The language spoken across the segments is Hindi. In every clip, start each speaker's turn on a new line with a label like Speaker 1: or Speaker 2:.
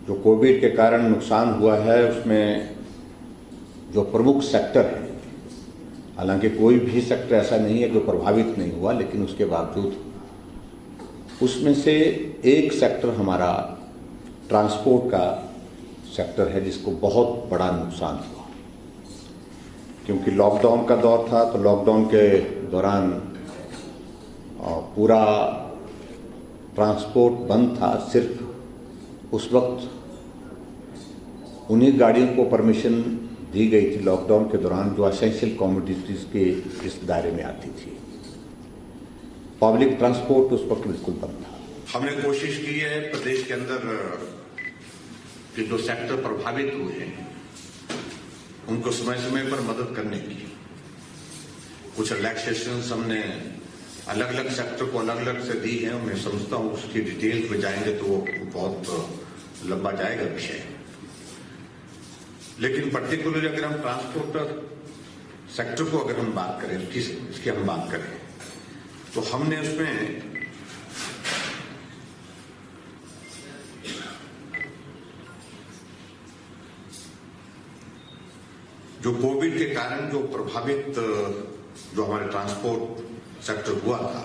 Speaker 1: जो कोविड के कारण नुकसान हुआ है उसमें जो प्रमुख सेक्टर है, हालांकि कोई भी सेक्टर ऐसा नहीं है जो प्रभावित नहीं हुआ, लेकिन उसके बावजूद उसमें से एक सेक्टर हमारा ट्रांसपोर्ट का सेक्टर है जिसको बहुत बड़ा नुकसान हुआ। क्योंकि लॉकडाउन का दौर था, तो लॉकडाउन के दौरान पूरा ट्रांसपोर्ट बंद था। सिर्फ उस वक्त उन्हीं गाड़ियों को परमिशन दी गई थी लॉकडाउन के दौरान जो एसेंशियल कमोडिटीज के इस दायरे में आती थी। पब्लिक ट्रांसपोर्ट उस वक्त बिल्कुल बंद था।
Speaker 2: हमने कोशिश की है प्रदेश के अंदर कि जो सेक्टर प्रभावित हुए हैं उनको समय समय पर मदद करने की कुछ रिलैक्सेशन हमने अलग अलग सेक्टर को अलग अलग से दी है। मैं समझता हूं उसकी डिटेल्स में जाएंगे तो वो बहुत लंबा जाएगा विषय। लेकिन पर्टिकुलरली अगर हम ट्रांसपोर्टर सेक्टर को अगर हम बात करें, इसकी हम बात करें, तो हमने उसमें जो कोविड के कारण जो प्रभावित जो हमारे ट्रांसपोर्ट सेक्टर हुआ था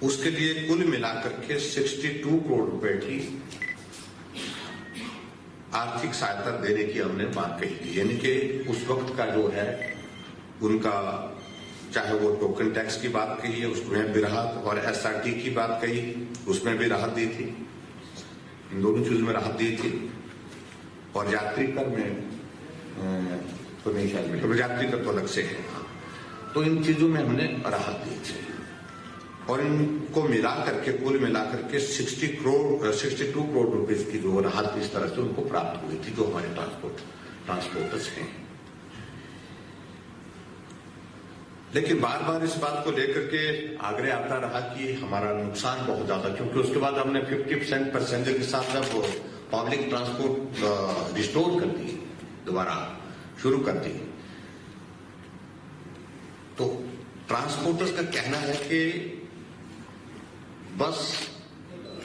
Speaker 2: उसके लिए कुल मिलाकर के 62 करोड़ रुपए की आर्थिक सहायता देने की हमने बात कही थी। यानी कि उस वक्त का जो है उनका, चाहे वो टोकन टैक्स की बात कही है उसमें भी राहत, और एसआरटी की बात कही उसमें भी राहत दी थी, इन दोनों चीजों में राहत दी थी। और यात्री कर में तो नहीं, शायद तो यात्री कर तो अलग से है। तो इन चीजों में हमने राहत दी थी और इनको मिला करके कुल मिलाकर के 62 करोड़ रुपए की जो राहत इस तरह से उनको प्राप्त हुई थी जो हमारे ट्रांसपोर्टर्स हैं। लेकिन बार बार इस बात को लेकर के आग्रह आता रहा कि हमारा नुकसान बहुत ज्यादा, क्योंकि उसके बाद हमने 50% पैसेंजर के साथ जब पब्लिक ट्रांसपोर्ट रिस्टोर कर दी, दोबारा शुरू कर दी, तो ट्रांसपोर्टर्स का कहना है कि बस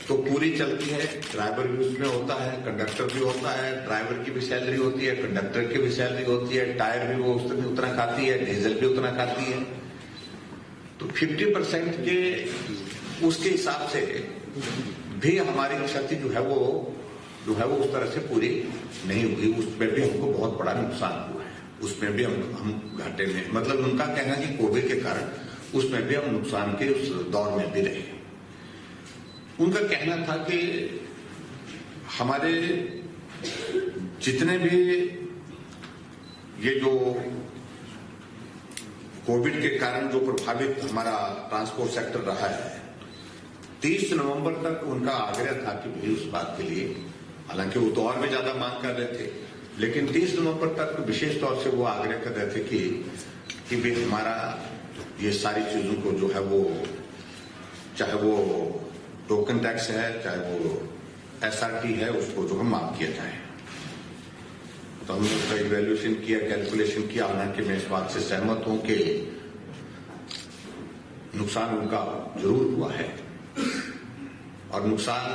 Speaker 2: तो पूरी चलती है, ड्राइवर भी उसमें होता है, कंडक्टर भी होता है, ड्राइवर की भी सैलरी होती है, कंडक्टर की भी सैलरी होती है, टायर भी वो उतना खाती है, डीजल भी उतना खाती है। तो 50% के उसके हिसाब से भी हमारी क्षति जो है वो उस तरह से पूरी नहीं हुई। उसमें भी हमको बहुत बड़ा नुकसान हुआ है, उसमें भी हम घाटे में, मतलब उनका कहना कि कोविड के कारण उसमें भी हम नुकसान के उस दौर में भी रहे। उनका कहना था कि हमारे जितने भी ये जो कोविड के कारण जो प्रभावित हमारा ट्रांसपोर्ट सेक्टर रहा है, 30 नवंबर तक उनका आग्रह था कि भाई उस बात के लिए, हालांकि वो तो और भी ज्यादा मांग कर रहे थे, लेकिन 30 नवंबर तक विशेष तौर से वो आग्रह कर रहे थे कि भाई हमारा ये सारी चीजों को जो है वो, चाहे वो टोकन टैक्स है, चाहे वो एसआरटी है, उसको जो है माफ किया जाए। तो हमने उसका इवैल्यूएशन किया, कैलकुलेशन किया, हालांकि मैं इस बात से सहमत हूं कि नुकसान उनका जरूर हुआ है, और नुकसान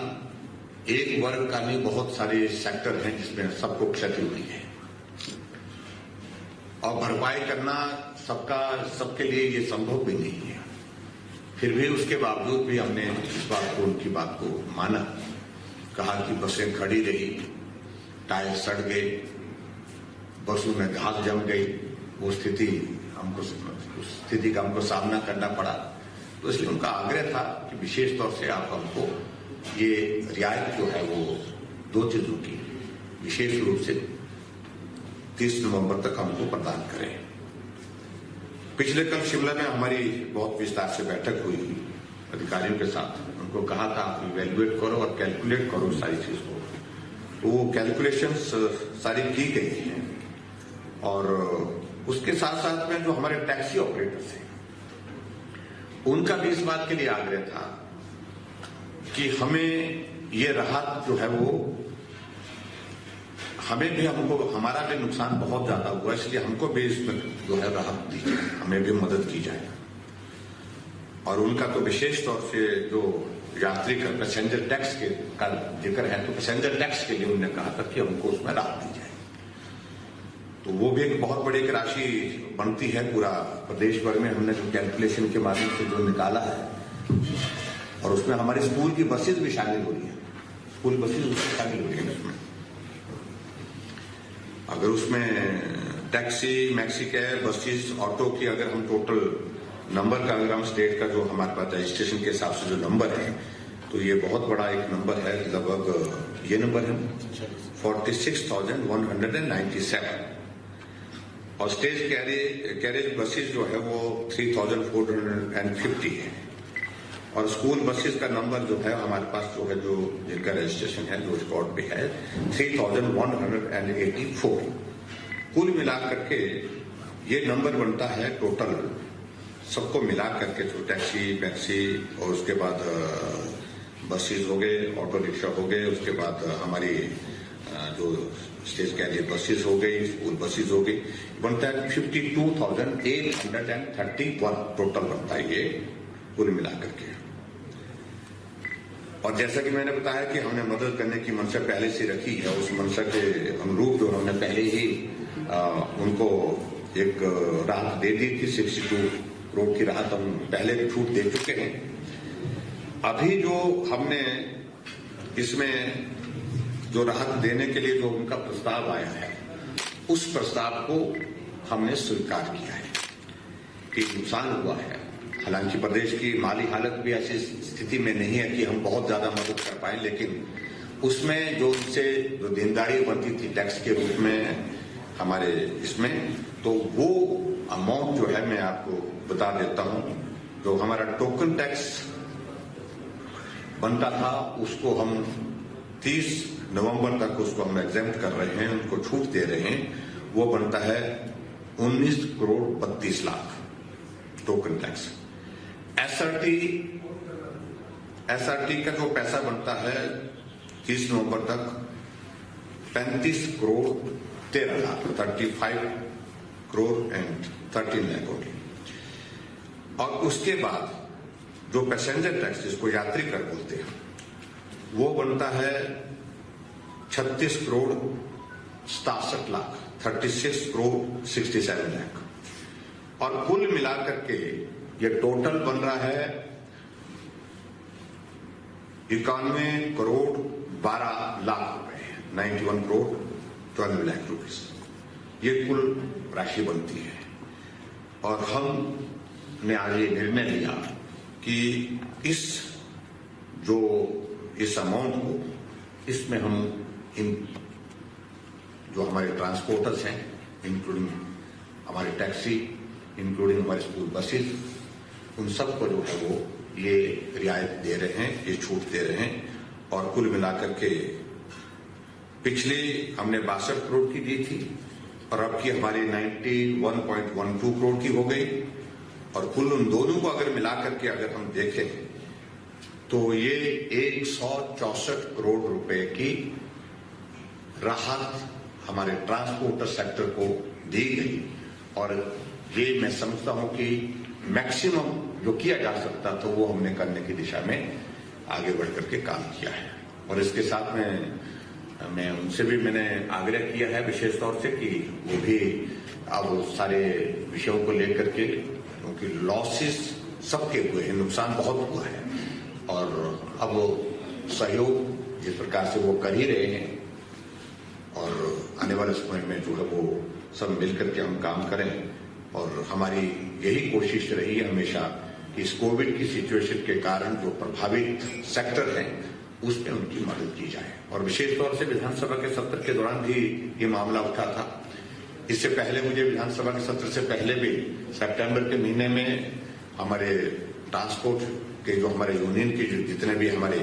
Speaker 2: एक वर्ग का नहीं, बहुत सारे सेक्टर हैं जिसमें सबको क्षति हुई है, और भरपाई करना सबके लिए ये संभव भी नहीं है। फिर भी उसके बावजूद भी हमने इस बात को, उनकी बात को माना, कहा कि बसें खड़ी रही, टायर सड़ गए, बसों में घास जम गई, उस स्थिति का हमको सामना करना पड़ा। तो इसलिए उनका आग्रह था कि विशेष तौर से आप हमको ये रियायत जो है वो 2 चीजों की विशेष रूप से 30 नवंबर तक हमको प्रदान करें। पिछले कल शिमला में हमारी बहुत विस्तार से बैठक हुई अधिकारियों के साथ। उनको कहा था आप इवेल्युएट करो और कैलकुलेट करो सारी चीज को, तो वो कैलकुलेशंस सारी की गई हैं। और उसके साथ साथ में जो हमारे टैक्सी ऑपरेटर्स हैं उनका भी इस बात के लिए आग्रह था कि हमें ये राहत जो है वो, हमें भी, हमारा भी नुकसान बहुत ज्यादा हुआ, इसलिए हमको भी इसमें जो है राहत दी जाए, हमें भी मदद की जाए। और उनका तो विशेष तौर से जो यात्री का पैसेंजर टैक्स का जिक्र है, तो पैसेंजर टैक्स के लिए उन्होंने कहा था कि हमको उसमें राहत दी जाए। तो वो भी एक बहुत बड़ी एक राशि बनती है। पूरा प्रदेश भर में हमने जो कैलकुलेशन के माध्यम से जो निकाला है, और उसमें हमारे स्कूल की बसेस भी शामिल हो रही है, स्कूल बसेस उसमें शामिल हो रही है। उसमें अगर उसमें taxi, maxi cab, buses, auto की अगर हम टोटल नंबर का अगर हम स्टेट का जो हमारे पास रजिस्ट्रेशन के हिसाब से जो नंबर है, तो ये बहुत बड़ा एक नंबर है। लगभग ये नंबर है 46,197, और स्टेज कैरेज बसेस जो है वो 3,450 है, और स्कूल बसेस का नंबर जो है हमारे पास जो है, जो जिनका रजिस्ट्रेशन है, जो रिकॉर्ड पे है 3,184। कुल मिलाकर के ये नंबर बनता है टोटल सबको मिला करके, जो टैक्सी, मैक्सी और उसके बाद बसेस हो गए, ऑटो रिक्शा हो गए, उसके बाद हमारी जो स्टेज कैरियर बसेस हो गई, स्कूल बसेस हो गई, बनता है 52,831 टोटल बनता है ये कुल मिलाकर के। और जैसा कि मैंने बताया कि हमने मदद करने की मंशा पहले से रखी है, उस मंशा के अनुरूप जो हमने पहले ही उनको एक राहत दे दी थी। 62 करोड़ की राहत हम पहले छूट दे चुके हैं। अभी जो हमने इसमें जो राहत देने के लिए जो उनका प्रस्ताव आया है, उस प्रस्ताव को हमने स्वीकार किया है कि नुकसान हुआ है। हालांकि प्रदेश की माली हालत भी ऐसी स्थिति में नहीं है कि हम बहुत ज्यादा मदद कर पाए, लेकिन उसमें जो उनसे जो देनदारी बनती थी टैक्स के रूप में हमारे इसमें, तो वो अमाउंट जो है मैं आपको बता देता हूं। जो हमारा टोकन टैक्स बनता था, उसको हम 30 नवंबर तक उसको हम एग्जेम्प्ट कर रहे हैं, उनको छूट दे रहे हैं। वो बनता है 19 crore 32 lakh token tax. SRT का जो पैसा बनता है 30 नवंबर तक 35 करोड़ 13 लाख, 35 करोड़ एंड 13 लाख होगी। और उसके बाद जो पैसेंजर टैक्स, जिसको यात्री कर बोलते हैं, वो बनता है 36 करोड़ 67 लाख, 36 करोड़ 67 लाख। और कुल मिलाकर के ये टोटल बन रहा है 91 करोड़ 12 लाख रुपए, 91 करोड़ 12 लाख रुपीज ये कुल राशि बनती है। और हमने आज ये निर्णय लिया कि इस अमाउंट को, इसमें हम इन जो हमारे ट्रांसपोर्टर्स हैं, इंक्लूडिंग हमारे टैक्सी, इंक्लूडिंग हमारे स्कूल बसेस, उन सबको जो है वो ये रियायत दे रहे हैं, ये छूट दे रहे हैं। और कुल मिलाकर के पिछले हमने 62 करोड़ की दी थी, और अब की हमारी 91.12 करोड़ की हो गई। और कुल उन दोनों को अगर मिलाकर के अगर हम देखें तो ये 164 करोड़ रुपए की राहत हमारे ट्रांसपोर्टर सेक्टर को दी गई। और ये मैं समझता हूं कि मैक्सिमम जो किया जा सकता था वो हमने करने की दिशा में आगे बढ़ करके काम किया है। और इसके साथ में मैं उनसे भी मैंने आग्रह किया है विशेष तौर से कि वो भी अब सारे विषयों को लेकर के, क्योंकि लॉसेस सबके हुए हैं, नुकसान बहुत हुआ है, और अब सहयोग जिस प्रकार से वो कर ही रहे हैं, और आने वाले समय में जो है वो सब मिलकर के हम काम करें। और हमारी यही कोशिश रही है हमेशा कि इस कोविड की सिचुएशन के कारण जो प्रभावित सेक्टर हैं उसमें उनकी मदद की जाए। और विशेष तौर से विधानसभा के सत्र के दौरान भी ये मामला उठा था। इससे पहले मुझे विधानसभा के सत्र से पहले भी सितंबर के महीने में हमारे ट्रांसपोर्ट के जो हमारे यूनियन के जितने भी हमारे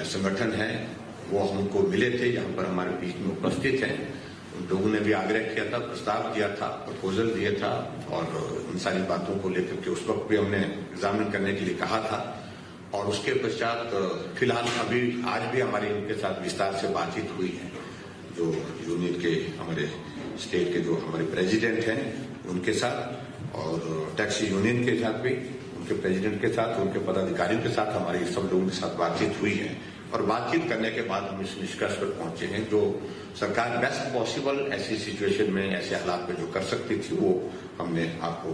Speaker 2: संगठन हैं वो हमको मिले थे, यहाँ पर हमारे बीच में उपस्थित हैं। उन लोगों ने भी आग्रह किया था, प्रस्ताव दिया था, प्रपोजल दिया था, और इन सारी बातों को लेकर के उस वक्त भी हमने एग्जामिन करने के लिए कहा था। और उसके पश्चात फिलहाल अभी आज भी हमारी उनके साथ विस्तार से बातचीत हुई है, जो यूनियन के हमारे स्टेट के जो हमारे प्रेसिडेंट हैं उनके साथ, और टैक्सी यूनियन के साथ भी उनके प्रेसिडेंट के साथ, उनके पदाधिकारियों के साथ हमारी सब लोगों के साथ बातचीत हुई है और बातचीत करने के बाद हम इस निष्कर्ष पर पहुंचे हैं जो सरकार बेस्ट पॉसिबल ऐसी सिचुएशन में, ऐसे हालात में जो कर सकती थी वो हमने आपको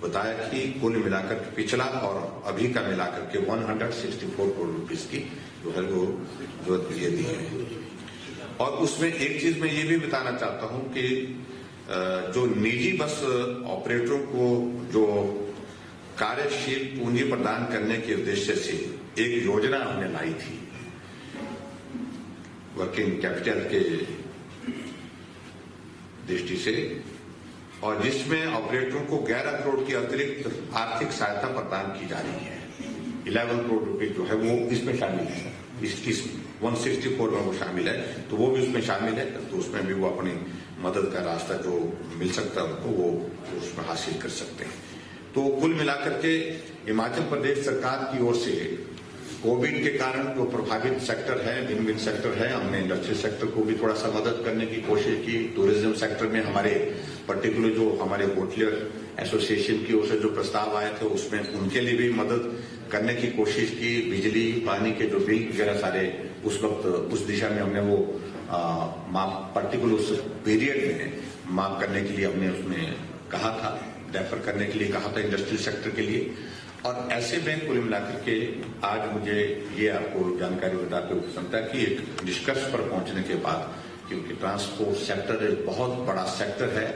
Speaker 2: बताया कि कुल मिलाकर के पिछला और अभी का मिलाकर के 164 करोड़ रुपीस की जो है वो जरूरत ये दी है। और उसमें एक चीज मैं ये भी बताना चाहता हूं कि जो निजी बस ऑपरेटरों को जो कार्यशील पूंजी प्रदान करने के उद्देश्य से एक योजना हमने लाई थी वर्किंग कैपिटल के दृष्टि से, और जिसमें ऑपरेटरों को 11 करोड़ की अतिरिक्त आर्थिक सहायता प्रदान की जा रही है। 11 करोड़ रुपए जो है वो इसमें शामिल है, इस 164 में वो शामिल है, तो वो भी उसमें शामिल है। तो उसमें भी वो अपनी मदद का रास्ता जो मिल सकता है उनको वो उसमें हासिल कर सकते हैं। तो कुल मिलाकर के हिमाचल प्रदेश सरकार की ओर से कोविड के कारण जो प्रभावित सेक्टर है, भिन्न भिन्न सेक्टर है, हमने इंडस्ट्रियल सेक्टर को भी थोड़ा सा मदद करने की कोशिश की। टूरिज्म सेक्टर में हमारे पर्टिकुलर जो हमारे होटलियर एसोसिएशन की ओर से जो प्रस्ताव आए थे उसमें उनके लिए भी मदद करने की कोशिश की। बिजली पानी के जो बिल वगैरह सारे उस वक्त उस दिशा में हमने वो माफ पर्टिकुलर उस पीरियड में माफ करने के लिए हमने उसमें कहा था, डेफर करने के लिए कहा था इंडस्ट्रियल सेक्टर के लिए। और ऐसे में कुल मिलाकर के आज मुझे ये आपको जानकारी बताते हुए प्रसन्नता है कि एक निष्कर्ष पर पहुंचने के बाद, क्योंकि ट्रांसपोर्ट सेक्टर एक बहुत बड़ा सेक्टर है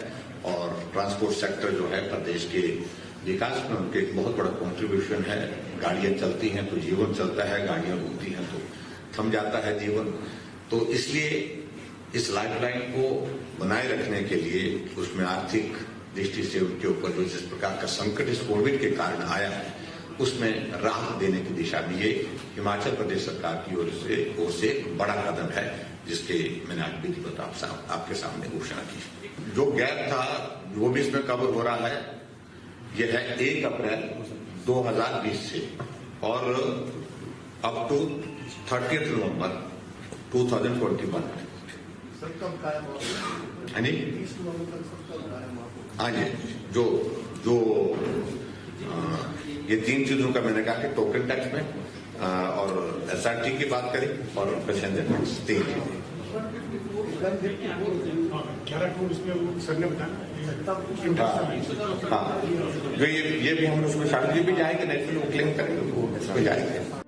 Speaker 2: और ट्रांसपोर्ट सेक्टर जो है प्रदेश के विकास में उनके एक बहुत बड़ा कंट्रीब्यूशन है। गाड़ियां चलती हैं तो जीवन चलता है, गाड़ियां रुकती हैं तो थम जाता है जीवन। तो इसलिए इस लाइफलाइन को बनाए रखने के लिए उसमें आर्थिक दृष्टि से उनके ऊपर जो जिस प्रकार का संकट इस कोविड के कारण आया है उसमें राहत देने की दिशा में ये हिमाचल प्रदेश सरकार की ओर से एक बड़ा कदम है, जिसके मैंने आज विधिवत आपके सामने घोषणा की। जो गैप था वो भी इसमें कवर हो रहा है, यह है 1 अप्रैल 2020 से और अप टू 30 नवंबर 2021। हाँ जी, जो जो ये 3 चीजों का मैंने कहा कि टोकन टैक्स में और एसआरटी की बात करें और पैसेंजर टैक्स 3 चीजें।
Speaker 3: 11 करोड़ इसमें सर ने बताया।
Speaker 2: हाँ, जो ये भी हम उसमें शामिल भी जाएंगे, नेशनल वो क्लेम करेंगे वो उसमें जाएंगे।